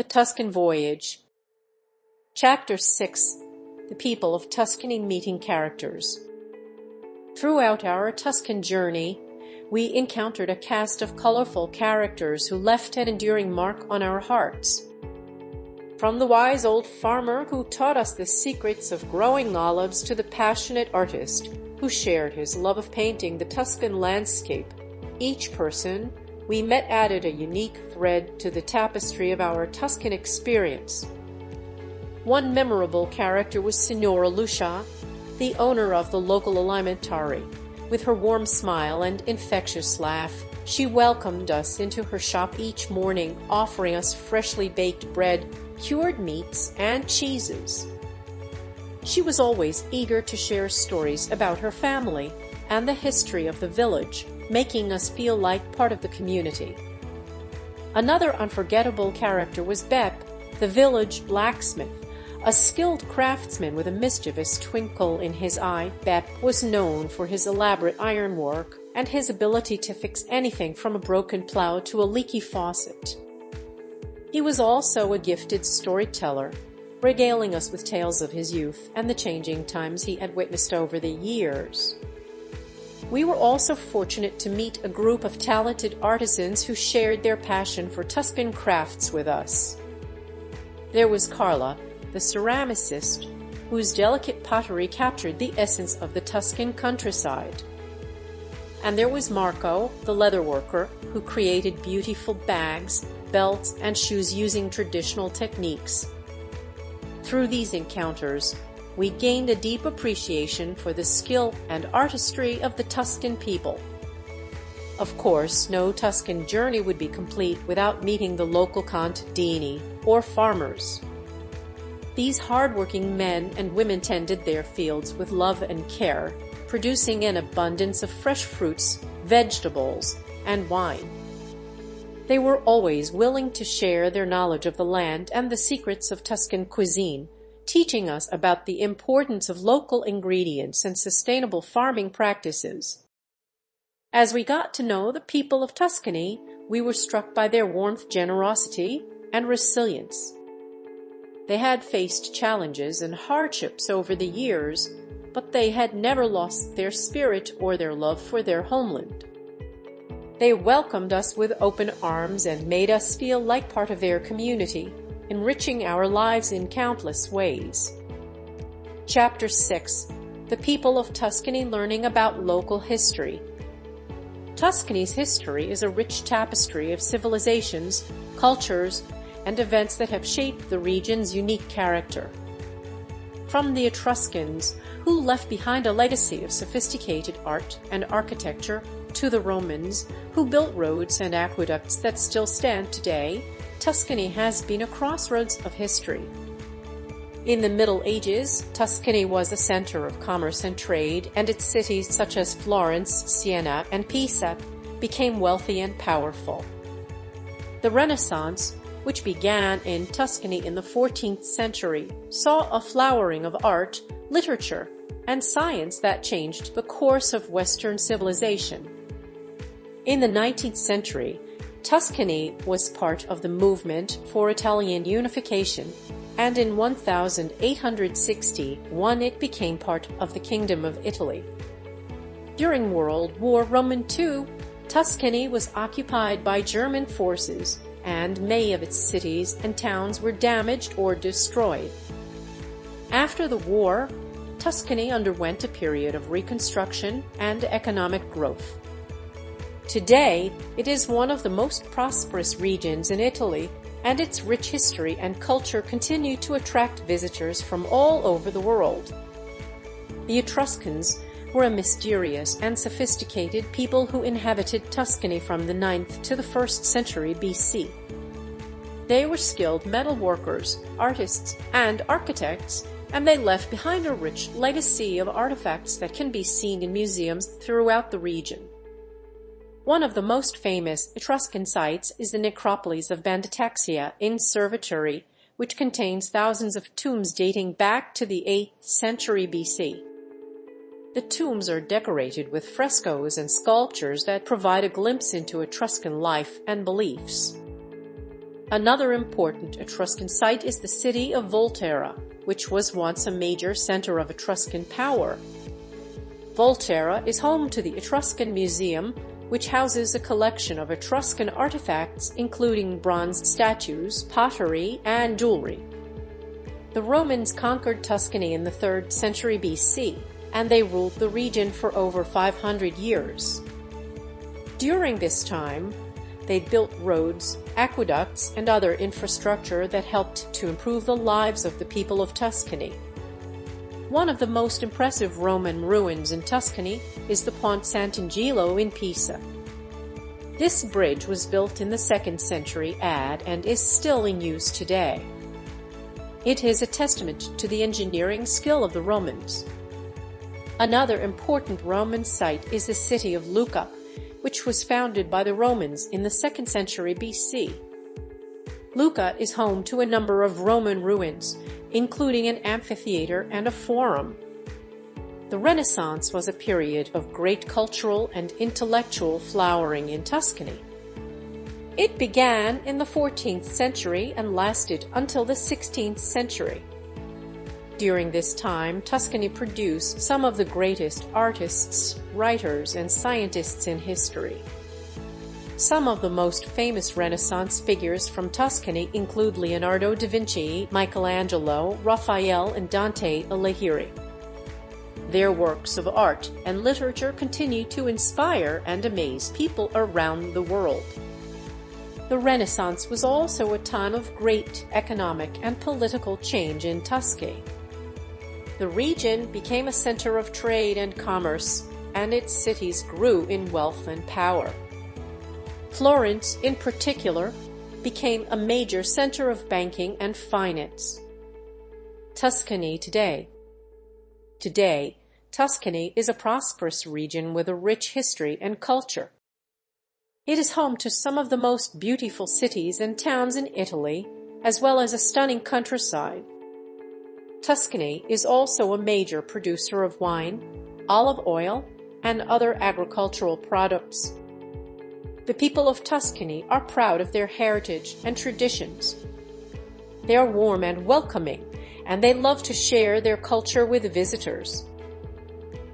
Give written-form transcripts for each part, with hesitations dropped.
Tuscan Voyage. Chapter 6. The People of Tuscany Meeting Characters. Throughout our Tuscan journey, we encountered a cast of colorful characters who left an enduring mark on our hearts. From the wise old farmer who taught us the secrets of growing olives to the passionate artist who shared his love of painting the Tuscan landscape, each person we met added a unique thread to the tapestry of our Tuscan experience. One memorable character was Signora Lucia, the owner of the local alimentari. With her warm smile and infectious laugh, she welcomed us into her shop each morning, offering us freshly baked bread, cured meats, and cheeses. She was always eager to share stories about her family and the history of the village, making us feel like part of the community. Another unforgettable character was Bep, the village blacksmith. A skilled craftsman with a mischievous twinkle in his eye, Bep was known for his elaborate ironwork and his ability to fix anything from a broken plow to a leaky faucet. He was also a gifted storyteller, regaling us with tales of his youth and the changing times he had witnessed over the years. We were also fortunate to meet a group of talented artisans who shared their passion for Tuscan crafts with us. There was Carla, the ceramicist, whose delicate pottery captured the essence of the Tuscan countryside. And there was Marco, the leatherworker, who created beautiful bags, belts, and shoes using traditional techniques. Through these encounters, we gained a deep appreciation for the skill and artistry of the Tuscan people. Of course, no Tuscan journey would be complete without meeting the local contadini, or farmers. These hard-working men and women tended their fields with love and care, producing an abundance of fresh fruits, vegetables, and wine. They were always willing to share their knowledge of the land and the secrets of Tuscan cuisine, teaching us about the importance of local ingredients and sustainable farming practices. As we got to know the people of Tuscany, we were struck by their warmth, generosity, and resilience. They had faced challenges and hardships over the years, but they had never lost their spirit or their love for their homeland. They welcomed us with open arms and made us feel like part of their community, enriching our lives in countless ways. Chapter 6. The People of Tuscany Learning About Local History. Tuscany's history is a rich tapestry of civilizations, cultures, and events that have shaped the region's unique character. From the Etruscans, who left behind a legacy of sophisticated art and architecture, to the Romans, who built roads and aqueducts that still stand today, Tuscany has been a crossroads of history. In the Middle Ages, Tuscany was a center of commerce and trade, and its cities such as Florence, Siena, and Pisa became wealthy and powerful. The Renaissance, which began in Tuscany in the 14th century, saw a flowering of art, literature, and science that changed the course of Western civilization. In the 19th century, Tuscany was part of the movement for Italian unification, and in 1861 it became part of the Kingdom of Italy. During World War II, Tuscany was occupied by German forces, and many of its cities and towns were damaged or destroyed. After the war, Tuscany underwent a period of reconstruction and economic growth. Today, it is one of the most prosperous regions in Italy, and its rich history and culture continue to attract visitors from all over the world. The Etruscans were a mysterious and sophisticated people who inhabited Tuscany from the 9th to the 1st century BC. They were skilled metal workers, artists, and architects, and they left behind a rich legacy of artifacts that can be seen in museums throughout the region. One of the most famous Etruscan sites is the necropolis of Banditaxia in Cerveteri, which contains thousands of tombs dating back to the 8th century BC. The tombs are decorated with frescoes and sculptures that provide a glimpse into Etruscan life and beliefs. Another important Etruscan site is the city of Volterra, which was once a major center of Etruscan power. Volterra is home to the Etruscan Museum, which houses a collection of Etruscan artifacts including bronze statues, pottery, and jewelry. The Romans conquered Tuscany in the 3rd century BC, and they ruled the region for over 500 years. During this time, they built roads, aqueducts, and other infrastructure that helped to improve the lives of the people of Tuscany. One of the most impressive Roman ruins in Tuscany is the Ponte Sant'Angelo in Pisa. This bridge was built in the 2nd century AD and is still in use today. It is a testament to the engineering skill of the Romans. Another important Roman site is the city of Lucca, which was founded by the Romans in the 2nd century BC. Lucca is home to a number of Roman ruins, including an amphitheater and a forum. The Renaissance was a period of great cultural and intellectual flowering in Tuscany. It began in the 14th century and lasted until the 16th century. During this time, Tuscany produced some of the greatest artists, writers, and scientists in history. Some of the most famous Renaissance figures from Tuscany include Leonardo da Vinci, Michelangelo, Raphael, and Dante Alighieri. Their works of art and literature continue to inspire and amaze people around the world. The Renaissance was also a time of great economic and political change in Tuscany. The region became a center of trade and commerce, and its cities grew in wealth and power. Florence, in particular, became a major center of banking and finance. Tuscany today. Today, Tuscany is a prosperous region with a rich history and culture. It is home to some of the most beautiful cities and towns in Italy, as well as a stunning countryside. Tuscany is also a major producer of wine, olive oil, and other agricultural products. The people of Tuscany are proud of their heritage and traditions. They are warm and welcoming, and they love to share their culture with visitors.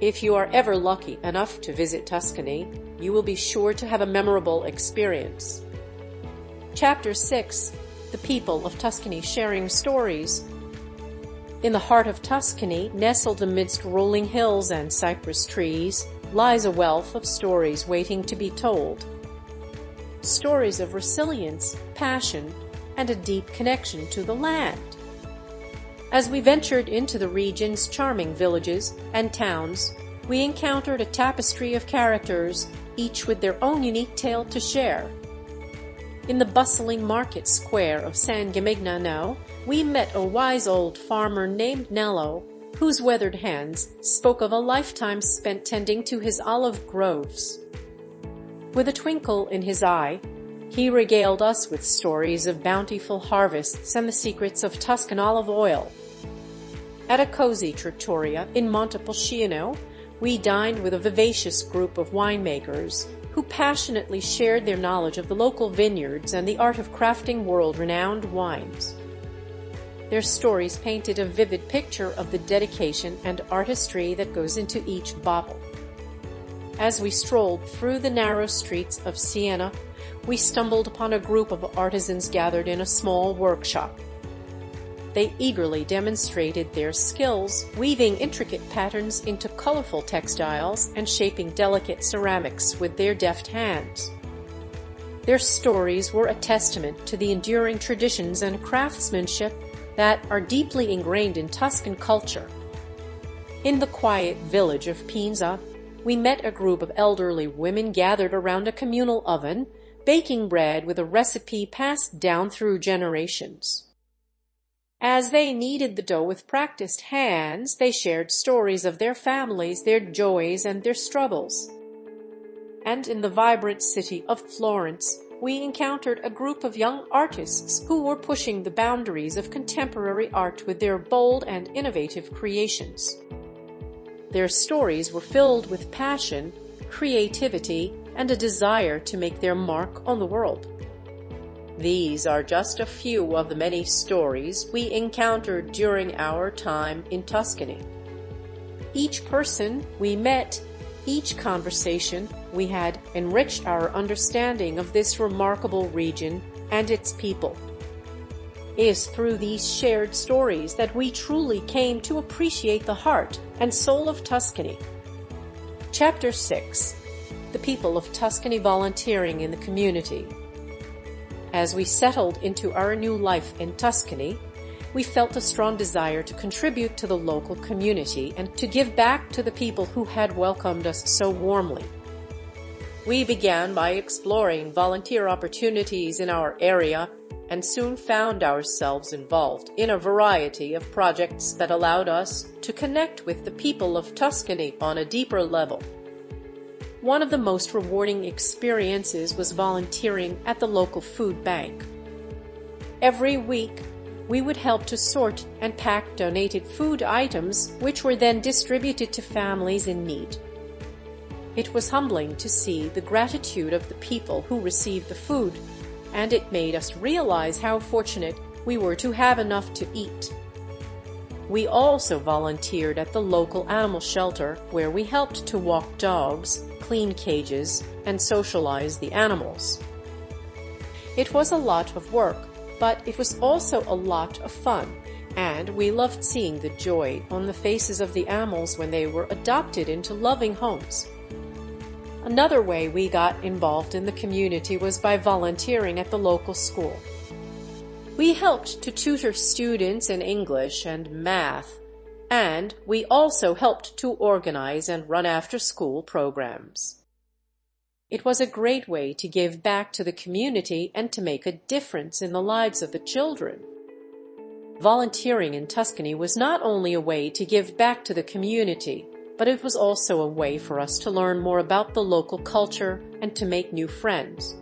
If you are ever lucky enough to visit Tuscany, you will be sure to have a memorable experience. Chapter 6: The People of Tuscany Sharing Stories. In the heart of Tuscany, nestled amidst rolling hills and cypress trees, lies a wealth of stories waiting to be told. Stories of resilience, passion, and a deep connection to the land. As we ventured into the region's charming villages and towns, we encountered a tapestry of characters, each with their own unique tale to share. In the bustling market square of San Gimignano, we met a wise old farmer named Nello, whose weathered hands spoke of a lifetime spent tending to his olive groves. With a twinkle in his eye, he regaled us with stories of bountiful harvests and the secrets of Tuscan olive oil. At a cozy trattoria in Montepulciano, we dined with a vivacious group of winemakers who passionately shared their knowledge of the local vineyards and the art of crafting world-renowned wines. Their stories painted a vivid picture of the dedication and artistry that goes into each bottle. As we strolled through the narrow streets of Siena, we stumbled upon a group of artisans gathered in a small workshop. They eagerly demonstrated their skills, weaving intricate patterns into colorful textiles and shaping delicate ceramics with their deft hands. Their stories were a testament to the enduring traditions and craftsmanship that are deeply ingrained in Tuscan culture. In the quiet village of Pinza, we met a group of elderly women gathered around a communal oven, baking bread with a recipe passed down through generations. As they kneaded the dough with practiced hands, they shared stories of their families, their joys, and their struggles. And in the vibrant city of Florence, we encountered a group of young artists who were pushing the boundaries of contemporary art with their bold and innovative creations. Their stories were filled with passion, creativity, and a desire to make their mark on the world. These are just a few of the many stories we encountered during our time in Tuscany. Each person we met, each conversation we had enriched our understanding of this remarkable region and its people. It is through these shared stories that we truly came to appreciate the heart and soul of Tuscany. Chapter 6: The people of Tuscany volunteering in the community. As we settled into our new life in Tuscany, we felt a strong desire to contribute to the local community and to give back to the people who had welcomed us so warmly. We began by exploring volunteer opportunities in our area and soon found ourselves involved in a variety of projects that allowed us to connect with the people of Tuscany on a deeper level. One of the most rewarding experiences was volunteering at the local food bank. Every week, we would help to sort and pack donated food items, which were then distributed to families in need. It was humbling to see the gratitude of the people who received the food, and it made us realize how fortunate we were to have enough to eat. We also volunteered at the local animal shelter, where we helped to walk dogs, clean cages, and socialize the animals. It was a lot of work, but it was also a lot of fun, and we loved seeing the joy on the faces of the animals when they were adopted into loving homes. Another way we got involved in the community was by volunteering at the local school. We helped to tutor students in English and math, and we also helped to organize and run after-school programs. It was a great way to give back to the community and to make a difference in the lives of the children. Volunteering in Tuscany was not only a way to give back to the community, but it was also a way for us to learn more about the local culture and to make new friends.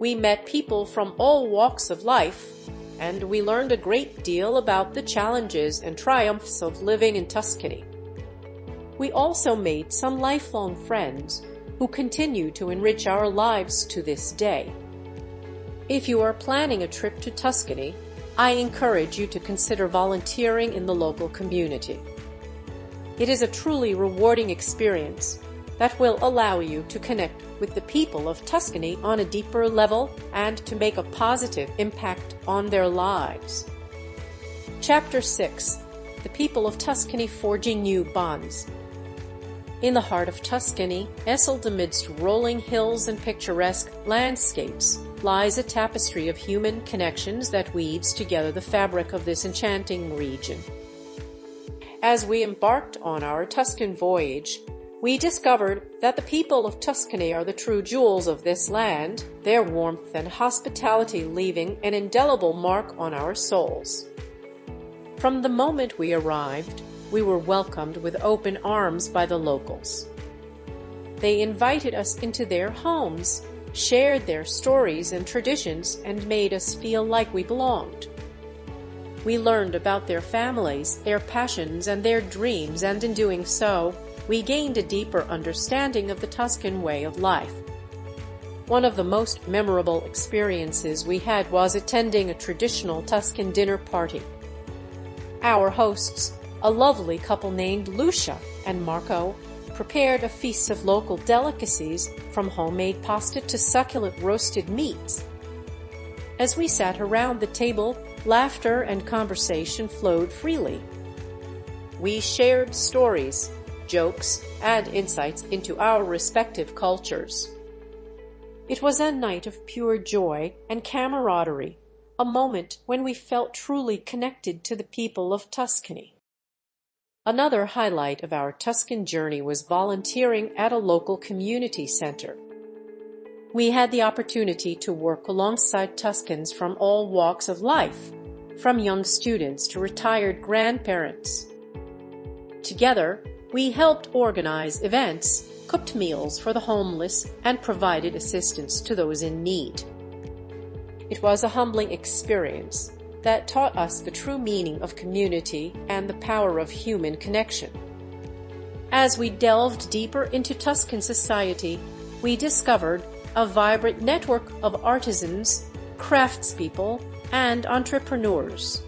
We met people from all walks of life, and we learned a great deal about the challenges and triumphs of living in Tuscany. We also made some lifelong friends who continue to enrich our lives to this day. If you are planning a trip to Tuscany, I encourage you to consider volunteering in the local community. It is a truly rewarding experience that will allow you to connect with the people of Tuscany on a deeper level and to make a positive impact on their lives. Chapter 6: The people of Tuscany forging new bonds. In the heart of Tuscany, nestled amidst rolling hills and picturesque landscapes, lies a tapestry of human connections that weaves together the fabric of this enchanting region. As we embarked on our Tuscan voyage, we discovered that the people of Tuscany are the true jewels of this land, their warmth and hospitality leaving an indelible mark on our souls. From the moment we arrived, we were welcomed with open arms by the locals. They invited us into their homes, shared their stories and traditions, and made us feel like we belonged. We learned about their families, their passions, and their dreams, and in doing so, we gained a deeper understanding of the Tuscan way of life. One of the most memorable experiences we had was attending a traditional Tuscan dinner party. Our hosts, a lovely couple named Lucia and Marco, prepared a feast of local delicacies, from homemade pasta to succulent roasted meats. As we sat around the table, laughter and conversation flowed freely. We shared stories, jokes, and insights into our respective cultures. It was a night of pure joy and camaraderie, a moment when we felt truly connected to the people of Tuscany. Another highlight of our Tuscan journey was volunteering at a local community center. We had the opportunity to work alongside Tuscans from all walks of life, from young students to retired grandparents. Together, we helped organize events, cooked meals for the homeless, and provided assistance to those in need. It was a humbling experience that taught us the true meaning of community and the power of human connection. As we delved deeper into Tuscan society, we discovered a vibrant network of artisans, craftspeople, and entrepreneurs.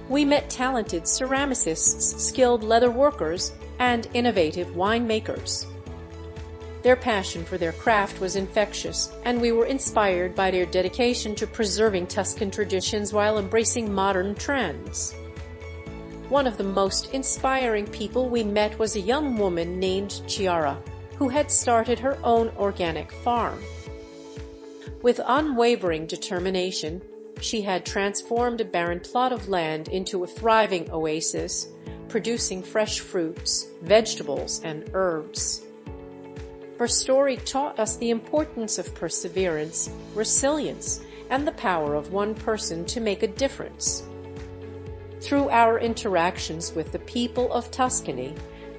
We met talented ceramicists, skilled leather workers, and innovative winemakers. Their passion for their craft was infectious, and we were inspired by their dedication to preserving Tuscan traditions while embracing modern trends. One of the most inspiring people we met was a young woman named Chiara, who had started her own organic farm. With unwavering determination, she had transformed a barren plot of land into a thriving oasis, producing fresh fruits, vegetables, and herbs. Her story taught us the importance of perseverance, resilience, and the power of one person to make a difference. Through our interactions with the people of Tuscany,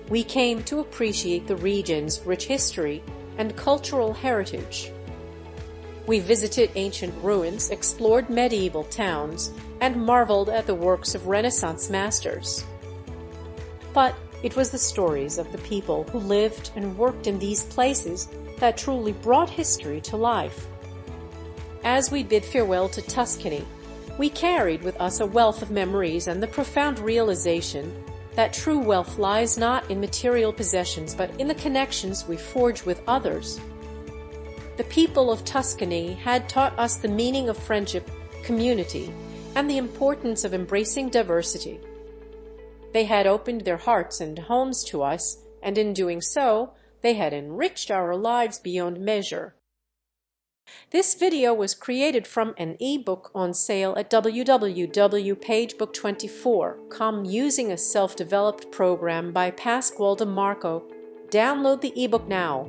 we came to appreciate the region's rich history and cultural heritage. We visited ancient ruins, explored medieval towns, and marveled at the works of Renaissance masters. But it was the stories of the people who lived and worked in these places that truly brought history to life. As we bid farewell to Tuscany, we carried with us a wealth of memories and the profound realization that true wealth lies not in material possessions but in the connections we forge with others. The people of Tuscany had taught us the meaning of friendship, community, and the importance of embracing diversity. They had opened their hearts and homes to us, and in doing so, they had enriched our lives beyond measure. This video was created from an ebook on sale at www.pagebook24.com using a self-developed program by Pasquale DeMarco. Download the ebook now.